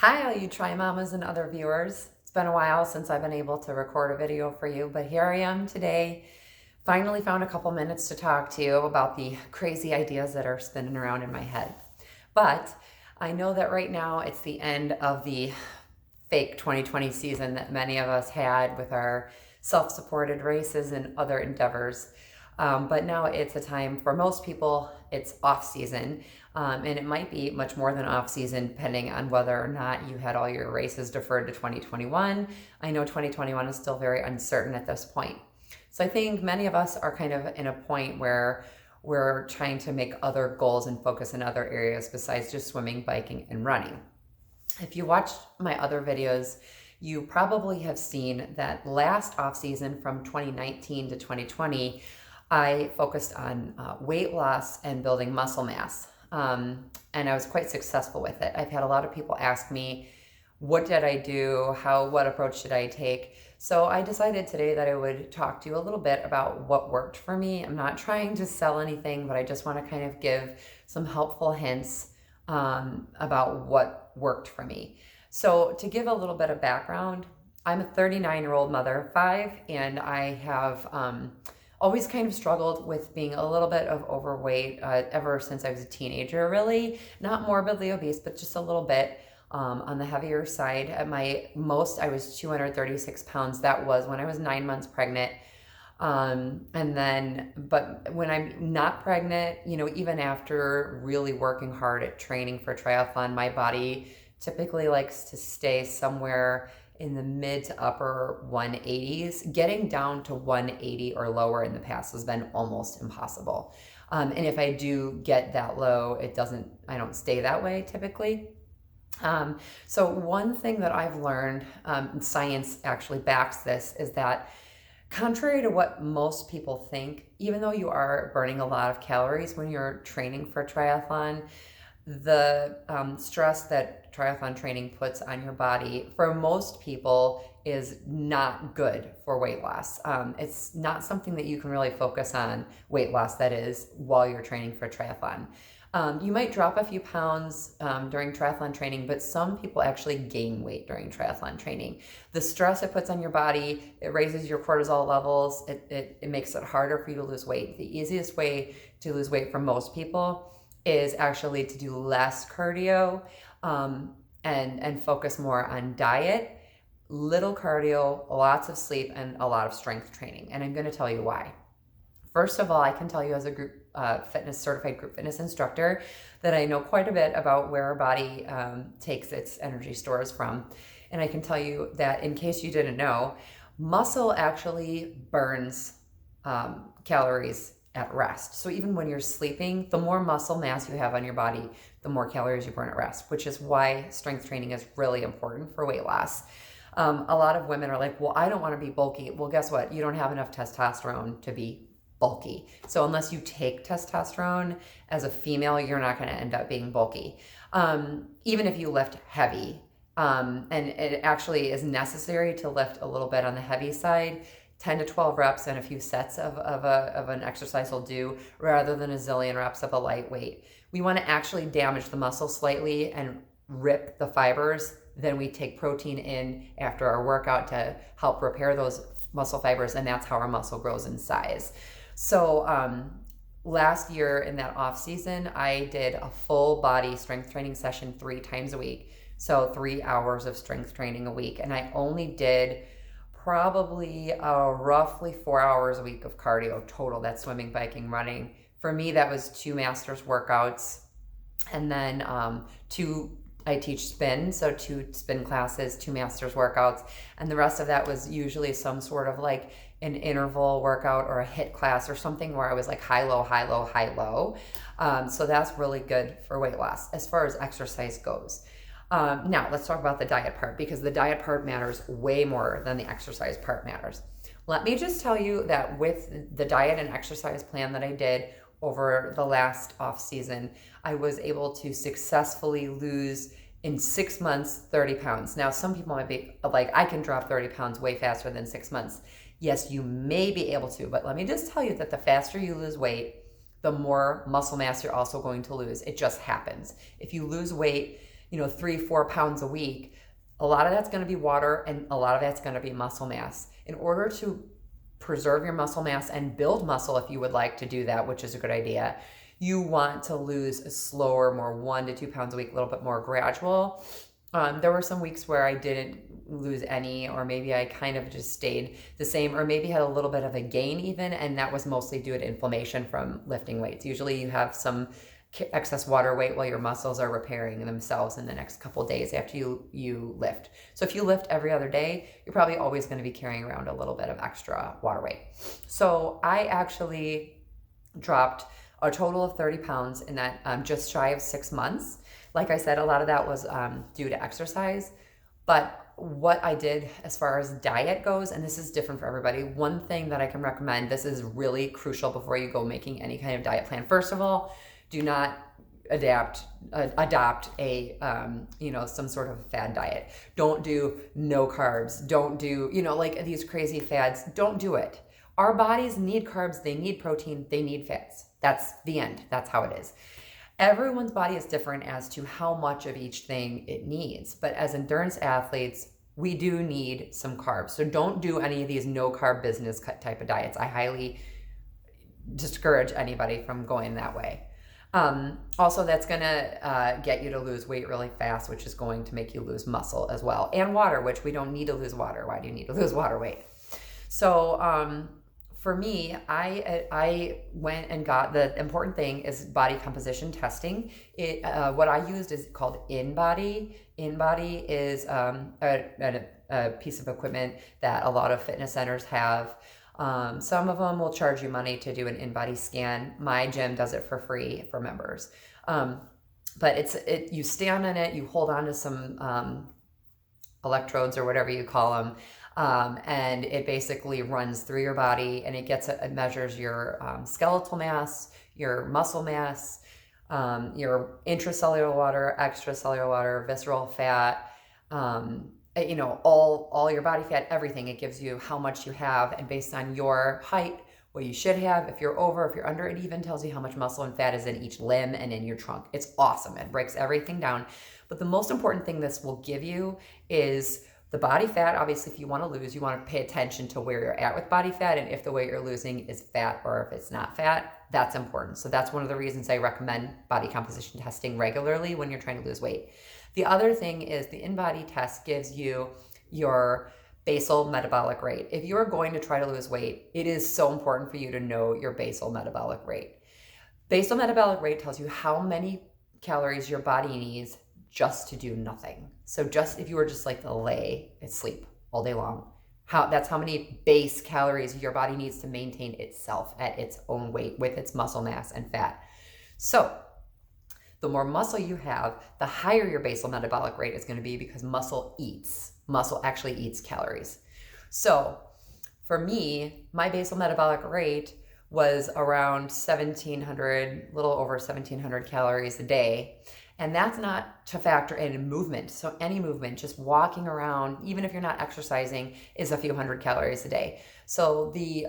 Hi, all you Try Mamas and other viewers. It's been a while since I've been able to record a video for you, but here I am today. Finally found a couple minutes to talk to you about the crazy ideas that are spinning around in my head. But I know that right now it's the end of the fake 2020 season that many of us had with our self-supported races and other endeavors. But now it's a time for most people, it's off season. And it might be much more than off season depending on whether or not you had all your races deferred to 2021. I know 2021 is still very uncertain at this point. So I think many of us are kind of in a point where we're trying to make other goals and focus in other areas besides just swimming, biking, and running. If you watched my other videos, you probably have seen that last off season from 2019 to 2020, I focused on weight loss and building muscle mass. And I was quite successful with it. I've had a lot of people ask me, what did I do? What approach did I take? So I decided today that I would talk to you a little bit about what worked for me. I'm not trying to sell anything, but I just want to kind of give some helpful hints about what worked for me. So to give a little bit of background, I'm a 39-year-old mother of 5, and I have always kind of struggled with being a little bit of overweight ever since I was a teenager, really. Not morbidly obese, but just a little bit on the heavier side. At my most, I was 236 pounds. That was when I was 9 months pregnant. But when I'm not pregnant, even after really working hard at training for triathlon, my body typically likes to stay somewhere in the mid to upper 180s. Getting down to 180 or lower in the past has been almost impossible. And if I do get that low, I don't stay that way typically. So one thing that I've learned, and science actually backs this, is that contrary to what most people think, even though you are burning a lot of calories when you're training for triathlon, the stress that triathlon training puts on your body for most people is not good for weight loss. It's not something that you can really focus on, weight loss that is, while you're training for triathlon. You might drop a few pounds during triathlon training, but some people actually gain weight during triathlon training. The stress it puts on your body, it raises your cortisol levels, it makes it harder for you to lose weight. The easiest way to lose weight for most people is actually to do less cardio and focus more on diet, little cardio, lots of sleep, and a lot of strength training. And I'm going to tell you why. First of all, I can tell you as a certified group fitness instructor that I know quite a bit about where our body takes its energy stores from. And I can tell you that, in case you didn't know, muscle actually burns calories at rest. So even when you're sleeping, the more muscle mass you have on your body, the more calories you burn at rest, which is why strength training is really important for weight loss. A lot of women are like, well, I don't want to be bulky. Well, guess what? You don't have enough testosterone to be bulky. So unless you take testosterone as a female, you're not going to end up being bulky. Even if you lift heavy, and it actually is necessary to lift a little bit on the heavy side. 10 to 12 reps and a few sets of an exercise will do, rather than a zillion reps of a lightweight. We want to actually damage the muscle slightly and rip the fibers. Then we take protein in after our workout to help repair those muscle fibers, and that's how our muscle grows in size. So last year in that off season, I did a full body strength training session 3 times a week. So 3 hours of strength training a week. And I only did probably roughly 4 hours a week of cardio total. That's swimming, biking, running. For me, that was 2 masters workouts, and then I teach spin, so 2 spin classes, 2 masters workouts, and the rest of that was usually some sort of like an interval workout or a HIIT class or something where I was like high, low, high, low, high, low. So that's really good for weight loss as far as exercise goes. Now let's talk about the diet part, because the diet part matters way more than the exercise part matters. Let me just tell you that with the diet and exercise plan that I did over the last off season, I was able to successfully lose in 6 months 30 pounds. Now some people might be like, I can drop 30 pounds way faster than 6 months. Yes, you may be able to, but let me just tell you that the faster you lose weight, the more muscle mass you're also going to lose. It just happens. If you lose weight, 3-4 pounds a week, a lot of that's going to be water and a lot of that's going to be muscle mass. In order to preserve your muscle mass and build muscle, if you would like to do that, which is a good idea, you want to lose a slower, more 1 to 2 pounds a week, a little bit more gradual. There were some weeks where I didn't lose any, or maybe I kind of just stayed the same, or maybe had a little bit of a gain even, and that was mostly due to inflammation from lifting weights. Usually you have some excess water weight while your muscles are repairing themselves in the next couple of days after you lift. So if you lift every other day, you're probably always going to be carrying around a little bit of extra water weight. So I actually dropped a total of 30 pounds in that just shy of 6 months. Like I said, a lot of that was due to exercise. But what I did as far as diet goes, and this is different for everybody, one thing that I can recommend, this is really crucial before you go making any kind of diet plan. First of all, do not adopt a some sort of fad diet. Don't do no carbs. Don't do like these crazy fads. Don't do it. Our bodies need carbs. They need protein. They need fats. That's the end. That's how it is. Everyone's body is different as to how much of each thing it needs. But as endurance athletes, we do need some carbs. So don't do any of these no carb business type of diets. I highly discourage anybody from going that way. Also, that's going to get you to lose weight really fast, which is going to make you lose muscle as well. And water, which we don't need to lose water. Why do you need to lose water weight? So for me, I went and got, the important thing is body composition testing. What I used is called InBody. InBody is a piece of equipment that a lot of fitness centers have. Some of them will charge you money to do an InBody scan. My gym does it for free for members. But you stand on it, you hold on to some electrodes or whatever you call them, and it basically runs through your body, and it measures your skeletal mass, your muscle mass, your intracellular water, extracellular water, visceral fat, all your body fat, everything. It gives you how much you have, and based on your height, what you should have. If you're over, if you're under, it even tells you how much muscle and fat is in each limb and in your trunk. It's awesome. It breaks everything down. But the most important thing this will give you is the body fat. Obviously, if you want to lose, you want to pay attention to where you're at with body fat, and if the weight you're losing is fat or if it's not fat. That's important. So that's one of the reasons I recommend body composition testing regularly when you're trying to lose weight. The other thing is the InBody test gives you your basal metabolic rate. If you're going to try to lose weight, it is so important for you to know your basal metabolic rate. Basal metabolic rate tells you how many calories your body needs just to do nothing. So just if you were just like to lay and sleep all day long, that's how many base calories your body needs to maintain itself at its own weight with its muscle mass and fat. So the more muscle you have, the higher your basal metabolic rate is going to be, because muscle actually eats calories. So for me, my basal metabolic rate was around 1,700, a little over 1,700 calories a day. And that's not to factor in movement. So any movement, just walking around, even if you're not exercising, is a few hundred calories a day. So the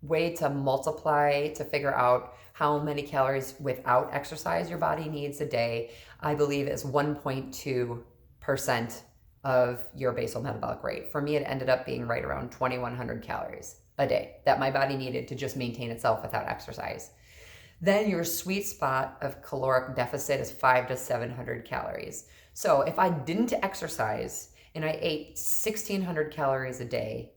way to multiply to figure out how many calories without exercise your body needs a day, I believe, is 1.2% of your basal metabolic rate. For me, it ended up being right around 2,100 calories a day that my body needed to just maintain itself without exercise. Then your sweet spot of caloric deficit is 500 to 700 calories. So if I didn't exercise and I ate 1,600 calories a day,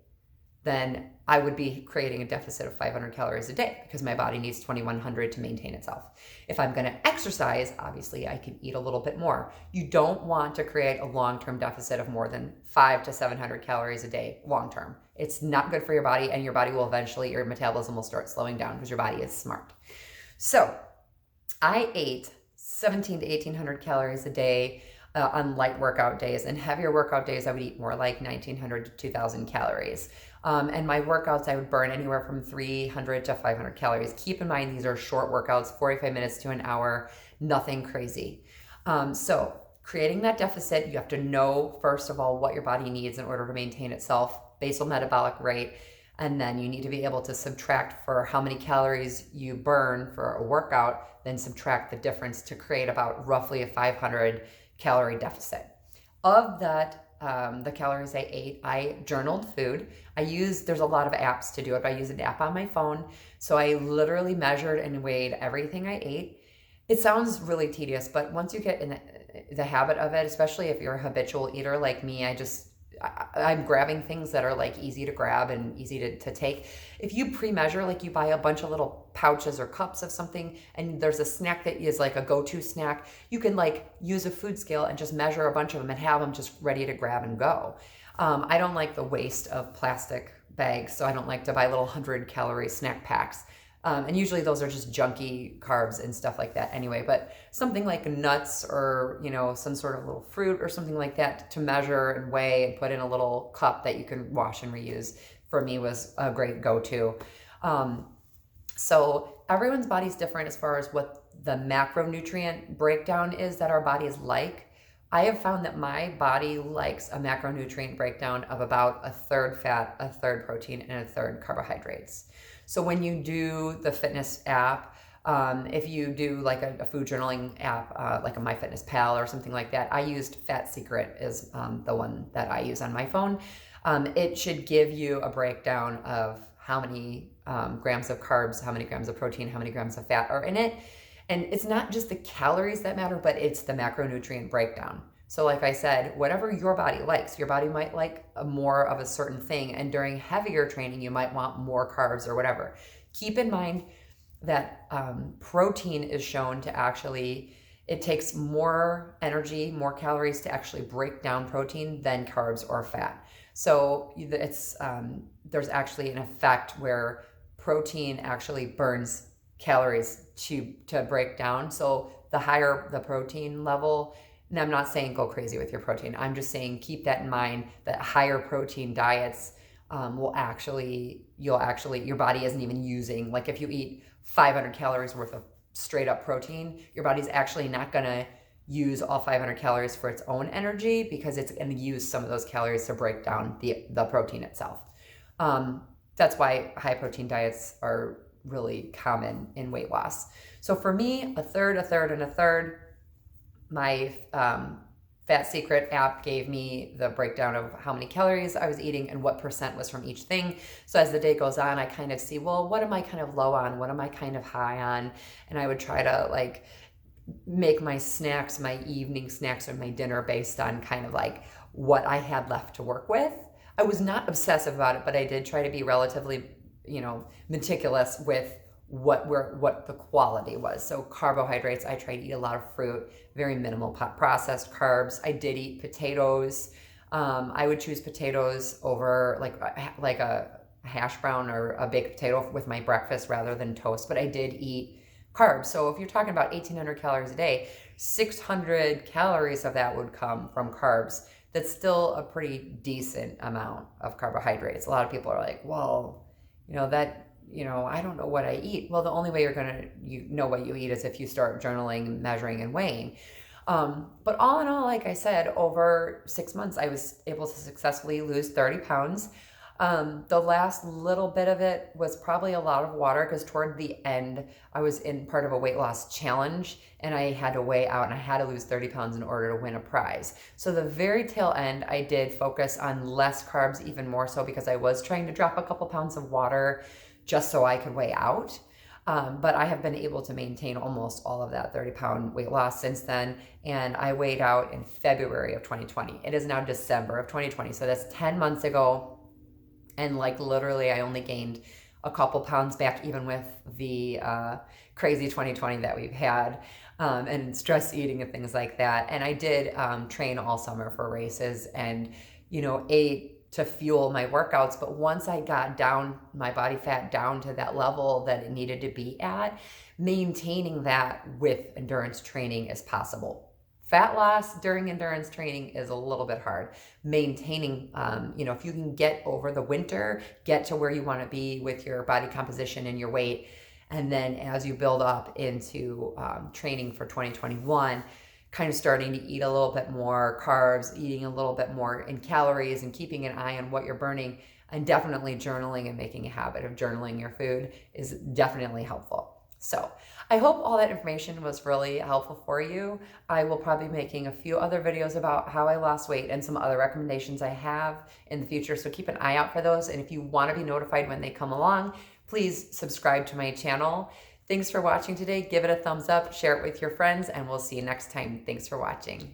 then I would be creating a deficit of 500 calories a day, because my body needs 2,100 to maintain itself. If I'm going to exercise, obviously I can eat a little bit more. You don't want to create a long-term deficit of more than 500 to 700 calories a day long-term. It's not good for your body, and your body will eventually, your metabolism will start slowing down because your body is smart. So I ate 1,700 to 1,800 calories a day on light workout days, and heavier workout days I would eat more like 1,900 to 2,000 calories. And my workouts, I would burn anywhere from 300 to 500 calories. Keep in mind, these are short workouts, 45 minutes to an hour, nothing crazy. So creating that deficit, you have to know, first of all, what your body needs in order to maintain itself, basal metabolic rate, and then you need to be able to subtract for how many calories you burn for a workout, then subtract the difference to create about roughly a 500 calorie deficit. Of that, the calories I ate, I journaled food. There's a lot of apps to do it, but I use an app on my phone. So I literally measured and weighed everything I ate. It sounds really tedious, but once you get in the habit of it, especially if you're a habitual eater like me, I'm grabbing things that are like easy to grab and easy to take. If you pre-measure, like you buy a bunch of little pouches or cups of something and there's a snack that is like a go-to snack, you can like use a food scale and just measure a bunch of them and have them just ready to grab and go. I don't like the waste of plastic bags, so I don't like to buy little 100-calorie snack packs. And usually those are just junky carbs and stuff like that anyway, but something like nuts or, some sort of little fruit or something like that to measure and weigh and put in a little cup that you can wash and reuse, for me was a great go-to. So everyone's body's different as far as what the macronutrient breakdown is that our bodies like. I have found that my body likes a macronutrient breakdown of about a third fat, a third protein, and a third carbohydrates. So when you do the fitness app, if you do like a food journaling app, like a MyFitnessPal or something like that, I used Fat Secret is the one that I use on my phone. It should give you a breakdown of how many grams of carbs, how many grams of protein, how many grams of fat are in it. And it's not just the calories that matter, but it's the macronutrient breakdown. So like I said, whatever your body likes, your body might like more of a certain thing. And during heavier training, you might want more carbs or whatever. Keep in mind that protein is shown to it takes more energy, more calories to actually break down protein than carbs or fat. So there's actually an effect where protein actually burns calories to break down. So the higher the protein level, and I'm not saying go crazy with your protein, I'm just saying keep that in mind, that higher protein diets your body isn't even using, like if you eat 500 calories worth of straight up protein, your body's actually not gonna use all 500 calories for its own energy, because it's gonna use some of those calories to break down the protein itself. That's why high protein diets are really common in weight loss. So for me, a third, and a third. My Fat Secret app gave me the breakdown of how many calories I was eating and what percent was from each thing. So as the day goes on, I kind of see, well, what am I kind of low on? What am I kind of high on? And I would try to like make my snacks, my evening snacks or my dinner based on kind of like what I had left to work with. I was not obsessive about it, but I did try to be relatively, meticulous with what the quality was. So carbohydrates, I tried to eat a lot of fruit, very minimal processed carbs. I did eat potatoes. I would choose potatoes over like a hash brown or a baked potato with my breakfast rather than toast, but I did eat carbs. So if you're talking about 1,800 calories a day, 600 calories of that would come from carbs. That's still a pretty decent amount of carbohydrates. A lot of people are like, well, I don't know what I eat. Well, the only way you're going to know what you eat is if you start journaling, measuring, and weighing. But all in all, like I said, over 6 months, I was able to successfully lose 30 pounds. The last little bit of it was probably a lot of water, because toward the end, I was in part of a weight loss challenge and I had to weigh out and I had to lose 30 pounds in order to win a prize. So the very tail end, I did focus on less carbs, even more so because I was trying to drop a couple pounds of water just so I could weigh out. But I have been able to maintain almost all of that 30-pound weight loss since then. And I weighed out in February of 2020. It is now December of 2020. So that's 10 months ago. And like literally, I only gained a couple pounds back, even with the crazy 2020 that we've had, and stress eating and things like that. And I did train all summer for races and, ate to fuel my workouts. But once I got down my body fat down to that level that it needed to be at, maintaining that with endurance training is possible. Fat loss during endurance training is a little bit hard. Maintaining, if you can get over the winter, get to where you want to be with your body composition and your weight, and then as you build up into training for 2021, kind of starting to eat a little bit more carbs, eating a little bit more in calories, and keeping an eye on what you're burning, and definitely journaling and making a habit of journaling your food is definitely helpful. So I hope all that information was really helpful for you. I will probably be making a few other videos about how I lost weight and some other recommendations I have in the future. So keep an eye out for those. And if you want to be notified when they come along, please subscribe to my channel. Thanks for watching today. Give it a thumbs up, share it with your friends, and we'll see you next time. Thanks for watching.